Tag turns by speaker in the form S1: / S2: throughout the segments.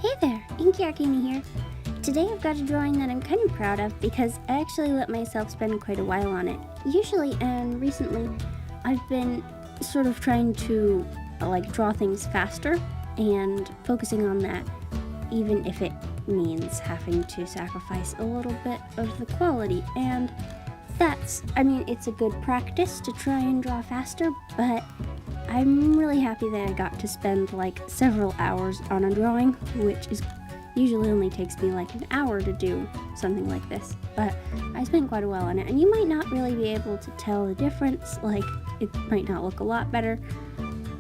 S1: Hey there, Inky Arcana here. Today I've got a drawing that I'm kind of proud of because I actually let myself spend quite a while on it. Usually and recently I've been sort of trying to draw things faster and focusing on that, even if it means having to sacrifice a little bit of the quality. And it's a good practice to try and draw faster, but I'm really happy that I got to spend several hours on a drawing, which usually only takes me an hour to do something like this, but I spent quite a while on it, and you might not really be able to tell the difference, it might not look a lot better,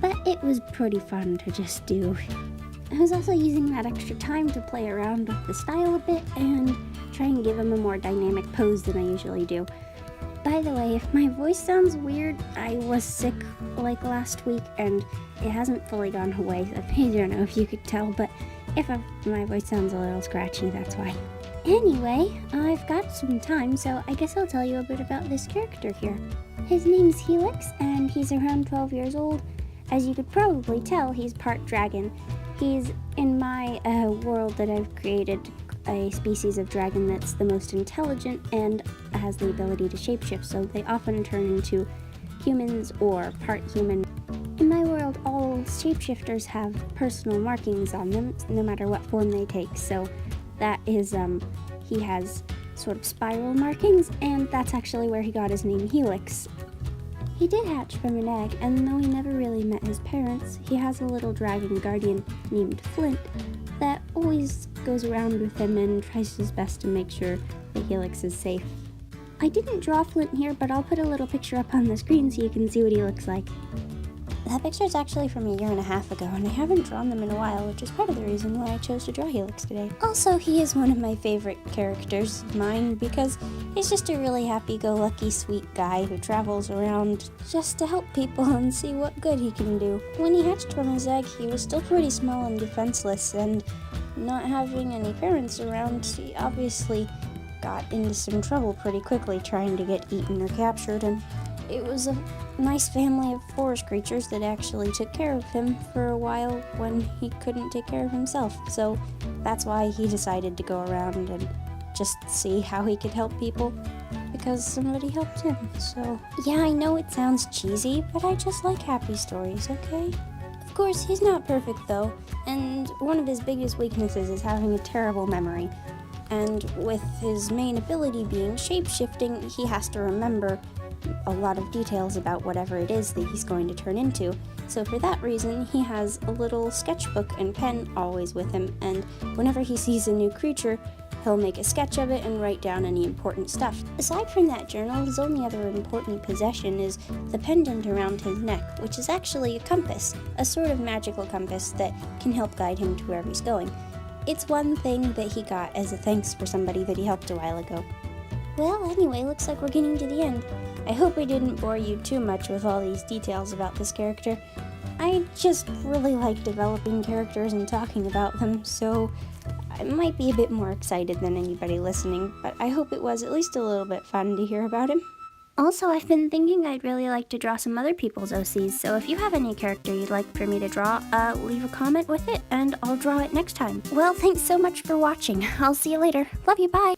S1: but it was pretty fun to just do. I was also using that extra time to play around with the style a bit and try and give him a more dynamic pose than I usually do. By the way, if my voice sounds weird, I was sick last week and it hasn't fully gone away. I don't know if you could tell, but if my voice sounds a little scratchy, that's why. Anyway, I've got some time, so I guess I'll tell you a bit about this character here. His name's Helix, and he's around 12 years old. As you could probably tell, he's part dragon. He's in my world that I've created a species of dragon that's the most intelligent and has the ability to shapeshift, so they often turn into humans or part human. In my world, all shapeshifters have personal markings on them, no matter what form they take, so that is, he has sort of spiral markings, and that's actually where he got his name Helix. He did hatch from an egg, and though he never really met his parents, he has a little dragon guardian named Flint that always goes around with him and tries his best to make sure that Helix is safe. I didn't draw Flint here, but I'll put a little picture up on the screen so you can see what he looks like. That picture is actually from a year and a half ago, and I haven't drawn them in a while, which is part of the reason why I chose to draw Helix today. Also, he is one of my favorite characters of mine because he's just a really happy-go-lucky, sweet guy who travels around just to help people and see what good he can do. When he hatched from his egg, he was still pretty small and defenseless, and not having any parents around, he obviously got into some trouble pretty quickly trying to get eaten or captured, and it was a nice family of forest creatures that actually took care of him for a while when he couldn't take care of himself. So that's why he decided to go around and just see how he could help people, because somebody helped him. So yeah, I know it sounds cheesy, but I just like happy stories, okay? Of course, he's not perfect though, and one of his biggest weaknesses is having a terrible memory. And with his main ability being shape-shifting, he has to remember a lot of details about whatever it is that he's going to turn into. So for that reason, he has a little sketchbook and pen always with him, and whenever he sees a new creature, he'll make a sketch of it and write down any important stuff. Aside from that journal, his only other important possession is the pendant around his neck, which is actually a compass, a sort of magical compass that can help guide him to wherever he's going. It's one thing that he got as a thanks for somebody that he helped a while ago. Well, anyway, looks like we're getting to the end. I hope I didn't bore you too much with all these details about this character. I just really like developing characters and talking about them, so I might be a bit more excited than anybody listening, but I hope it was at least a little bit fun to hear about him. Also, I've been thinking I'd really like to draw some other people's OCs, so if you have any character you'd like for me to draw, leave a comment with it, and I'll draw it next time. Well, thanks so much for watching. I'll see you later. Love you, bye!